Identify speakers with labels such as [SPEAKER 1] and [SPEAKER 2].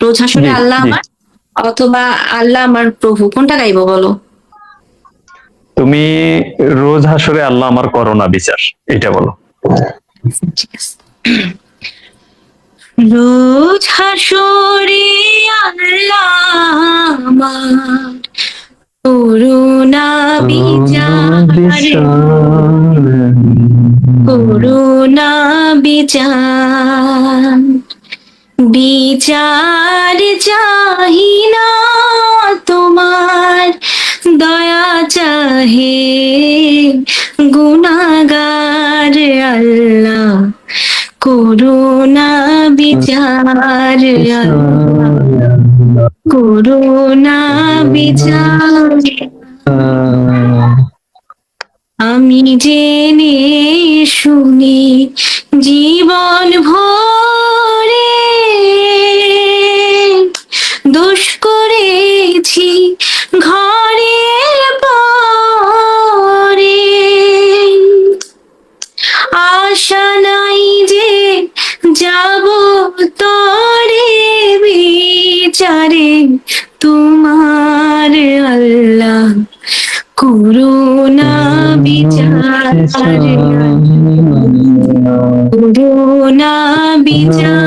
[SPEAKER 1] রোজ হাসরে
[SPEAKER 2] জি
[SPEAKER 1] আল্লাহ
[SPEAKER 2] জি।
[SPEAKER 1] আমার, অথবা আল্লাহ আমার প্রভু, কোনটা গাইবো বলো?
[SPEAKER 2] তুমি রোজ হাসরে আল্লাহ আমার করোনা বিচার, এটা বলো।
[SPEAKER 1] ঠিক আছে। রোজ হাসরে আল্লাহ আমার করুণা বিচার, করুণা বিচার, বিচার চাহি না তোমার, দয়া চাহে গুনাহগার আল্লাহ, করুণা বিচার আল্লাহ, করুণা বিচার। আমি জেনে শুনি জীবন ভরে দোষ করেছি ঘরের পরে, আশা নাই যে যাব তরে বিচারে তোমার আল্লাহ, করুণা বিচার, করুণা বিচার।